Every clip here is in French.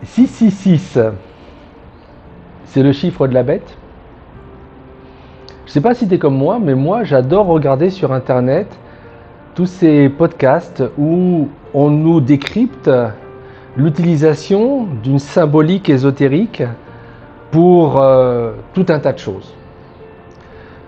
666, c'est le chiffre de la bête. Je ne sais pas si tu es comme moi, mais moi j'adore regarder sur internet tous ces podcasts où on nous décrypte l'utilisation d'une symbolique ésotérique pour tout un tas de choses.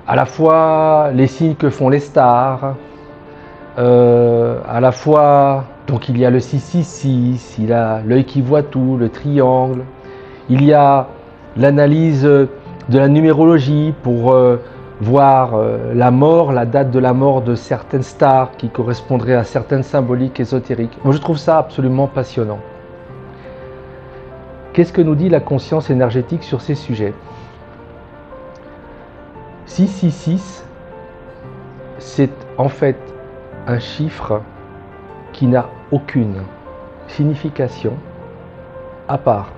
À la fois les signes que font les stars, à la fois, donc il y a le 666, il y a l'œil qui voit tout, le triangle, il y a l'analyse de la numérologie pour voir la mort, la date de la mort de certaines stars qui correspondraient à certaines symboliques ésotériques. Moi je trouve ça absolument passionnant. Qu'est-ce que nous dit la conscience énergétique sur ces sujets ? 666, c'est en fait un chiffre qui n'a aucune signification à part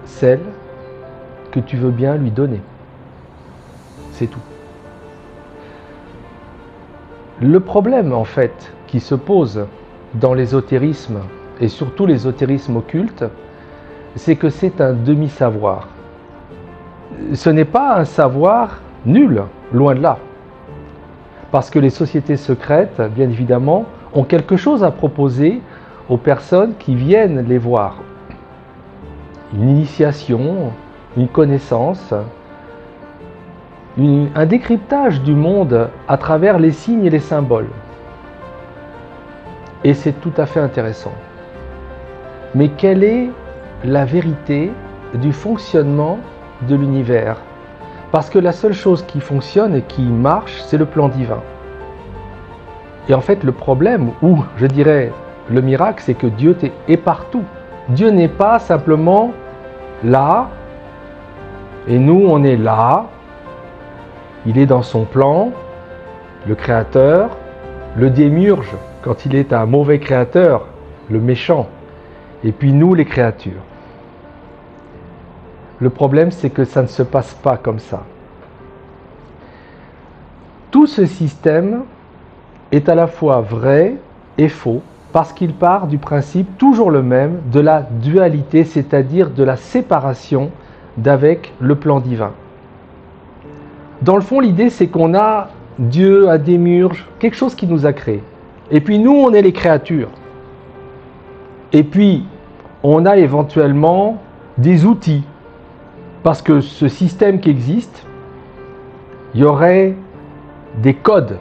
celle que tu veux bien lui donner. C'est tout. Le problème en fait qui se pose dans l'ésotérisme et surtout l'ésotérisme occulte, c'est que c'est un demi-savoir. Ce n'est pas un savoir nul, loin de là. Parce que les sociétés secrètes, bien évidemment, ont quelque chose à proposer aux personnes qui viennent les voir. Une initiation, une connaissance, un décryptage du monde à travers les signes et les symboles. Et c'est tout à fait intéressant. Mais quelle est la vérité du fonctionnement de l'univers ? Parce que la seule chose qui fonctionne et qui marche, c'est le plan divin. Et en fait, le problème, ou je dirais le miracle, c'est que Dieu est partout. Dieu n'est pas simplement là, et nous on est là. Il est dans son plan, le créateur, le démiurge, quand il est un mauvais créateur, le méchant, et puis nous les créatures. Le problème, c'est que ça ne se passe pas comme ça. Tout ce système est à la fois vrai et faux, parce qu'il part du principe toujours le même de la dualité, c'est-à-dire de la séparation d'avec le plan divin. Dans le fond, l'idée, c'est qu'on a Dieu, un démiurge, quelque chose qui nous a créés. Et puis nous, on est les créatures. Et puis, on a éventuellement des outils. Parce que ce système qui existe, il y aurait des codes,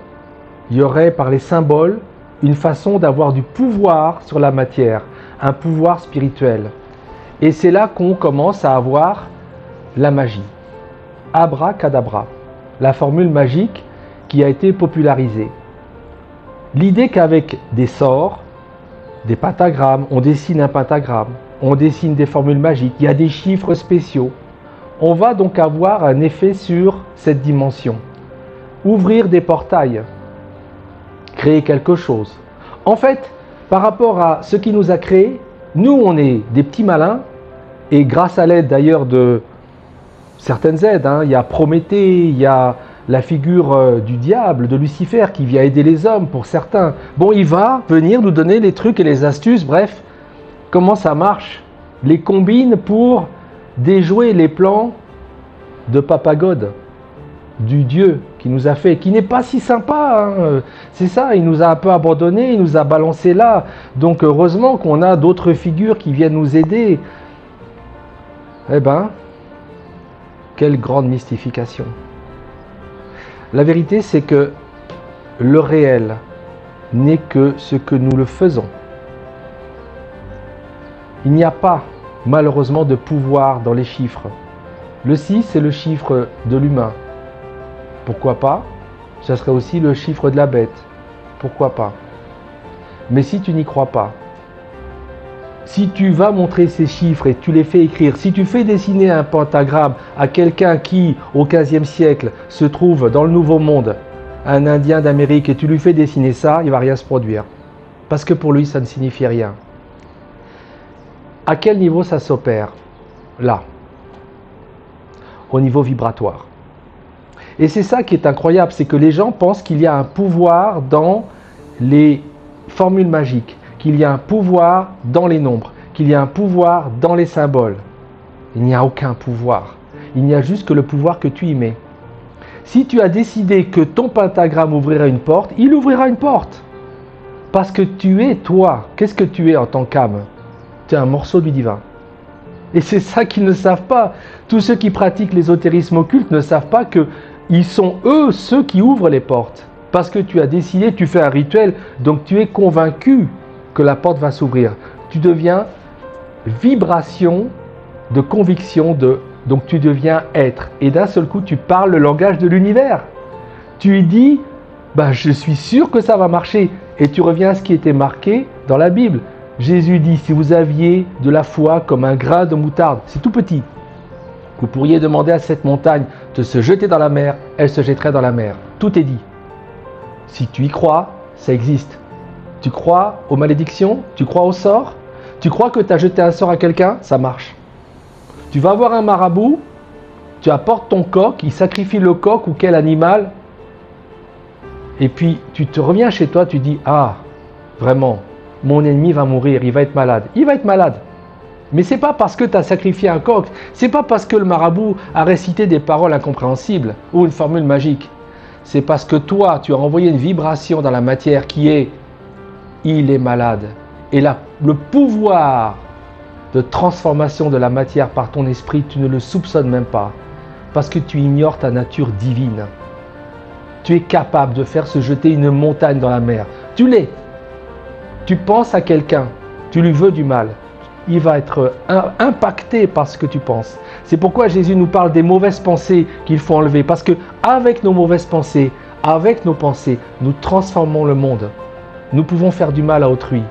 il y aurait par les symboles une façon d'avoir du pouvoir sur la matière, un pouvoir spirituel. Et c'est là qu'on commence à avoir la magie. Abracadabra, la formule magique qui a été popularisée. L'idée qu'avec des sorts, des pentagrammes, on dessine un pentagramme, on dessine des formules magiques, il y a des chiffres spéciaux. On va donc avoir un effet sur cette dimension. Ouvrir des portails, créer quelque chose. En fait, par rapport à ce qui nous a créés, nous on est des petits malins, et grâce à l'aide d'ailleurs de certaines aides, il y a Prométhée, il y a la figure du diable, de Lucifer, qui vient aider les hommes pour certains. Bon, il va venir nous donner les trucs et les astuces, bref, comment ça marche, les combines pour déjouer les plans de Papa God, du Dieu qui nous a fait, qui n'est pas si sympa, c'est ça, il nous a un peu abandonnés, il nous a balancé là, donc heureusement qu'on a d'autres figures qui viennent nous aider. Eh ben, quelle grande mystification. La vérité, c'est que le réel n'est que ce que nous le faisons. Il n'y a pas malheureusement de pouvoir dans les chiffres. Le 6, c'est le chiffre de l'humain. Pourquoi pas ? Ça serait aussi le chiffre de la bête. Pourquoi pas ? Mais si tu n'y crois pas, si tu vas montrer ces chiffres et tu les fais écrire, si tu fais dessiner un pentagramme à quelqu'un qui, au XVe siècle, se trouve dans le Nouveau Monde, un Indien d'Amérique, et tu lui fais dessiner ça, il ne va rien se produire. Parce que pour lui, ça ne signifie rien. À quel niveau ça s'opère ? Là, au niveau vibratoire. Et c'est ça qui est incroyable, c'est que les gens pensent qu'il y a un pouvoir dans les formules magiques, qu'il y a un pouvoir dans les nombres, qu'il y a un pouvoir dans les symboles. Il n'y a aucun pouvoir. Il n'y a juste que le pouvoir que tu y mets. Si tu as décidé que ton pentagramme ouvrirait une porte, il ouvrira une porte. Parce que tu es toi. Qu'est-ce que tu es en tant qu'âme? Tu es un morceau du divin. Et c'est ça qu'ils ne savent pas. Tous ceux qui pratiquent l'ésotérisme occulte ne savent pas qu'ils sont eux ceux qui ouvrent les portes. Parce que tu as décidé, tu fais un rituel, donc tu es convaincu que la porte va s'ouvrir. Tu deviens vibration de conviction, donc tu deviens être. Et d'un seul coup, tu parles le langage de l'univers. Tu lui dis, je suis sûr que ça va marcher. Et tu reviens à ce qui était marqué dans la Bible. Jésus dit, si vous aviez de la foi comme un grain de moutarde, c'est tout petit, vous pourriez demander à cette montagne de se jeter dans la mer, elle se jetterait dans la mer. Tout est dit. Si tu y crois, ça existe. Tu crois aux malédictions? Tu crois au sort? Tu crois que tu as jeté un sort à quelqu'un? Ça marche. Tu vas voir un marabout, tu apportes ton coq, il sacrifie le coq ou quel animal, et puis tu te reviens chez toi, tu dis, vraiment, mon ennemi va mourir, il va être malade. Il va être malade. Mais c'est pas parce que tu as sacrifié un coq, c'est pas parce que le marabout a récité des paroles incompréhensibles ou une formule magique. C'est parce que toi, tu as envoyé une vibration dans la matière qui est « il est malade ». Et le pouvoir de transformation de la matière par ton esprit, tu ne le soupçonnes même pas. Parce que tu ignores ta nature divine. Tu es capable de faire se jeter une montagne dans la mer. Tu l'es. Tu penses à quelqu'un, tu lui veux du mal. Il va être impacté par ce que tu penses. C'est pourquoi Jésus nous parle des mauvaises pensées qu'il faut enlever. Parce qu'avec nos mauvaises pensées, avec nos pensées, nous transformons le monde. Nous pouvons faire du mal à autrui.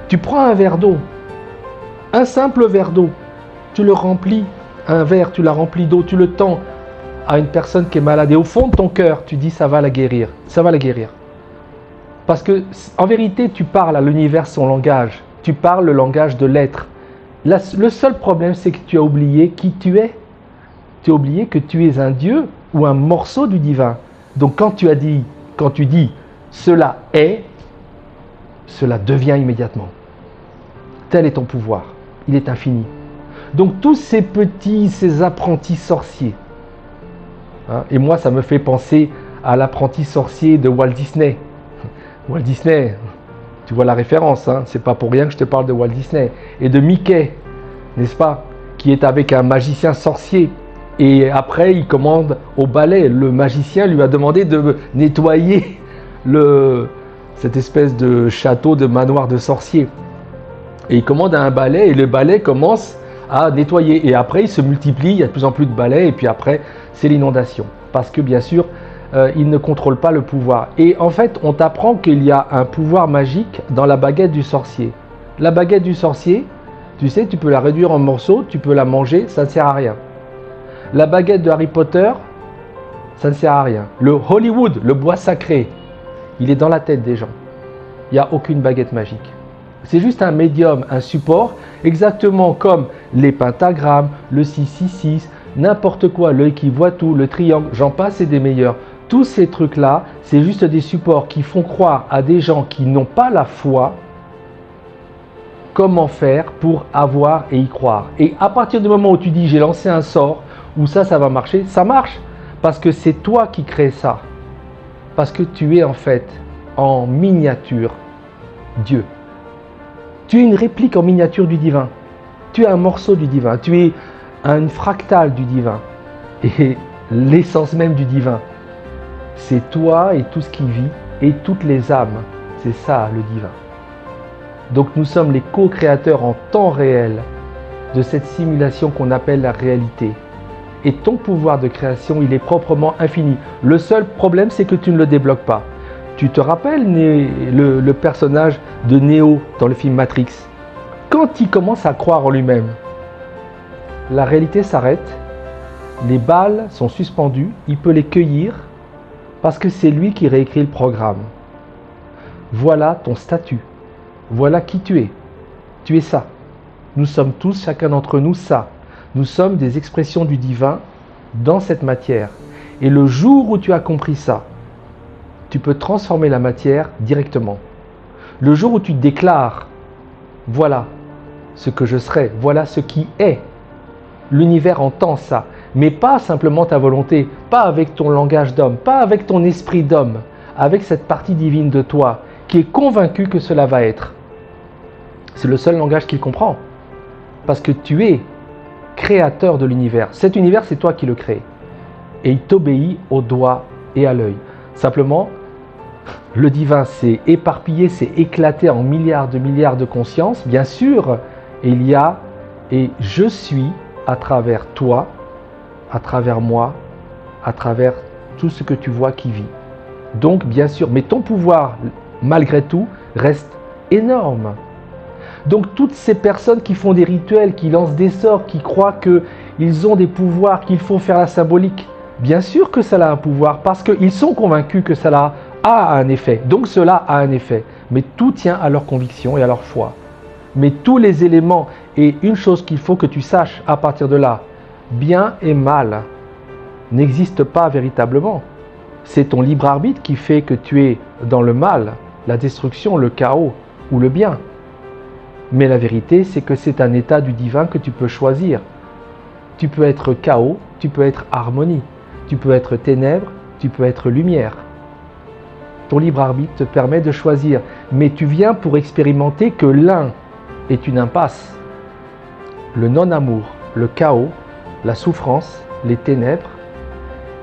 Tu prends un verre d'eau, un simple verre d'eau, tu le remplis, un verre, tu l'as rempli d'eau, tu le tends à une personne qui est malade. Et au fond de ton cœur, tu dis ça va la guérir. Ça va la guérir. Parce que, en vérité, tu parles à l'univers son langage. Tu parles le langage de l'être. Le seul problème, c'est que tu as oublié qui tu es. Tu as oublié que tu es un Dieu ou un morceau du divin. Donc quand tu dis cela est, cela devient immédiatement. Tel est ton pouvoir. Il est infini. Donc tous ces apprentis sorciers. Et moi, ça me fait penser à l'apprenti sorcier de Walt Disney. Walt Disney, tu vois la référence, c'est pas pour rien que je te parle de Walt Disney. Et de Mickey, n'est-ce pas, qui est avec un magicien sorcier. Et après, il commande au balai. Le magicien lui a demandé de nettoyer cette espèce de château, de manoir de sorcier. Et il commande à un balai et le balai commence à nettoyer. Et après, il se multiplie, il y a de plus en plus de balais et puis après, c'est l'inondation. Parce que bien sûr, il ne contrôle pas le pouvoir. Et en fait, on t'apprend qu'il y a un pouvoir magique dans la baguette du sorcier. La baguette du sorcier, tu sais, tu peux la réduire en morceaux, tu peux la manger, ça ne sert à rien. La baguette de Harry Potter, ça ne sert à rien. Le Hollywood, le bois sacré, il est dans la tête des gens. Il n'y a aucune baguette magique. C'est juste un médium, un support, exactement comme les pentagrammes, le 666, n'importe quoi, l'œil qui voit tout, le triangle, j'en passe et des meilleurs. Tous ces trucs-là, c'est juste des supports qui font croire à des gens qui n'ont pas la foi comment faire pour avoir et y croire. Et à partir du moment où tu dis j'ai lancé un sort, ou ça va marcher, ça marche. Parce que c'est toi qui crée ça. Parce que tu es en fait en miniature Dieu. Tu es une réplique en miniature du divin. Tu es un morceau du divin. Tu es une fractale du divin. Et l'essence même du divin, c'est toi et tout ce qui vit et toutes les âmes. C'est ça le divin. Donc nous sommes les co-créateurs en temps réel de cette simulation qu'on appelle la réalité. Et ton pouvoir de création, il est proprement infini. Le seul problème, c'est que tu ne le débloques pas. Tu te rappelles le personnage de Neo dans le film Matrix? Quand il commence à croire en lui-même, la réalité s'arrête, les balles sont suspendues, il peut les cueillir parce que c'est lui qui réécrit le programme. Voilà ton statut. Voilà qui tu es. Tu es ça. Nous sommes tous, chacun d'entre nous, ça. Nous sommes des expressions du divin dans cette matière. Et le jour où tu as compris ça, tu peux transformer la matière directement. Le jour où tu déclares, voilà ce que je serai, voilà ce qui est, l'univers entend ça, mais pas simplement ta volonté, pas avec ton langage d'homme, pas avec ton esprit d'homme, avec cette partie divine de toi qui est convaincue que cela va être. C'est le seul langage qu'il comprend, parce que tu es créateur de l'univers. Cet univers, c'est toi qui le crée. Et il t'obéit au doigt et à l'œil. Simplement, le divin s'est éparpillé, s'est éclaté en milliards de consciences. Bien sûr, il y a et je suis à travers toi, à travers moi, à travers tout ce que tu vois qui vit. Donc, bien sûr, mais ton pouvoir, malgré tout, reste énorme. Donc, toutes ces personnes qui font des rituels, qui lancent des sorts, qui croient qu'ils ont des pouvoirs, qu'il faut faire la symbolique, bien sûr que cela a un pouvoir, parce qu'ils sont convaincus que cela a un effet. Donc, cela a un effet. Mais tout tient à leur conviction et à leur foi. Mais tous les éléments, et une chose qu'il faut que tu saches à partir de là, bien et mal n'existent pas véritablement. C'est ton libre arbitre qui fait que tu es dans le mal, la destruction, le chaos ou le bien. Mais la vérité, c'est que c'est un état du divin que tu peux choisir. Tu peux être chaos, tu peux être harmonie, tu peux être ténèbres, tu peux être lumière. Ton libre arbitre te permet de choisir, mais tu viens pour expérimenter que l'un est une impasse. Le non-amour, le chaos, la souffrance, les ténèbres,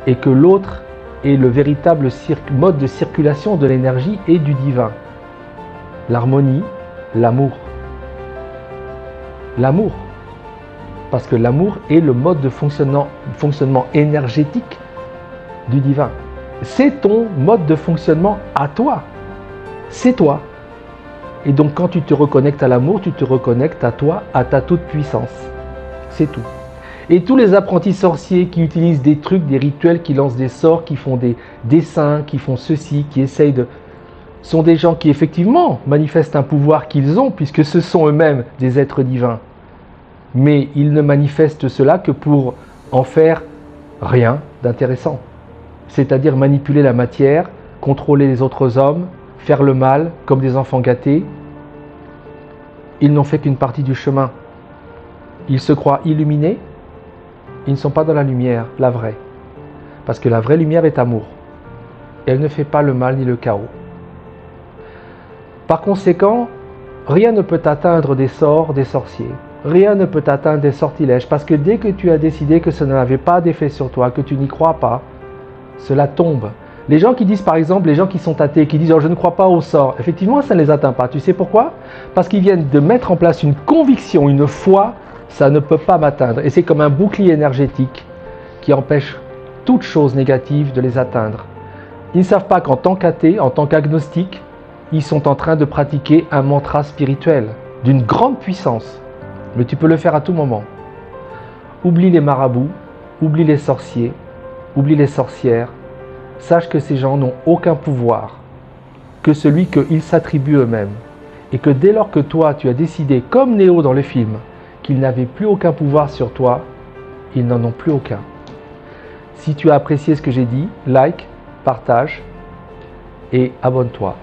et que l'autre est le véritable mode de circulation de l'énergie et du divin. L'harmonie, l'amour. L'amour. Parce que l'amour est le mode de fonctionnement énergétique du divin. C'est ton mode de fonctionnement à toi. C'est toi. Et donc quand tu te reconnectes à l'amour, tu te reconnectes à toi, à ta toute puissance. C'est tout. Et tous les apprentis sorciers qui utilisent des trucs, des rituels, qui lancent des sorts, qui font des dessins, qui font ceci, qui essayent de... sont des gens qui effectivement manifestent un pouvoir qu'ils ont, puisque ce sont eux-mêmes des êtres divins. Mais ils ne manifestent cela que pour en faire rien d'intéressant. C'est-à-dire manipuler la matière, contrôler les autres hommes, faire le mal comme des enfants gâtés. Ils n'ont fait qu'une partie du chemin. Ils se croient illuminés. Ils ne sont pas dans la lumière, la vraie. Parce que la vraie lumière est amour. Elle ne fait pas le mal ni le chaos. Par conséquent, rien ne peut atteindre des sorts des sorciers. Rien ne peut atteindre des sortilèges. Parce que dès que tu as décidé que ça n'avait pas d'effet sur toi, que tu n'y crois pas, cela tombe. Les gens qui disent par exemple, les gens qui sont athées, qui disent oh, « je ne crois pas au sort », effectivement ça ne les atteint pas. Tu sais pourquoi? Parce qu'ils viennent de mettre en place une conviction, une foi, ça ne peut pas m'atteindre. Et c'est comme un bouclier énergétique qui empêche toute chose négative de les atteindre. Ils ne savent pas qu'en tant qu'athées, en tant qu'agnostiques, ils sont en train de pratiquer un mantra spirituel d'une grande puissance. Mais tu peux le faire à tout moment. Oublie les marabouts, oublie les sorciers, oublie les sorcières. Sache que ces gens n'ont aucun pouvoir que celui qu'ils s'attribuent eux-mêmes. Et que dès lors que toi, tu as décidé, comme Néo dans le film, qu'ils n'avaient plus aucun pouvoir sur toi, ils n'en ont plus aucun. Si tu as apprécié ce que j'ai dit, like, partage et abonne-toi.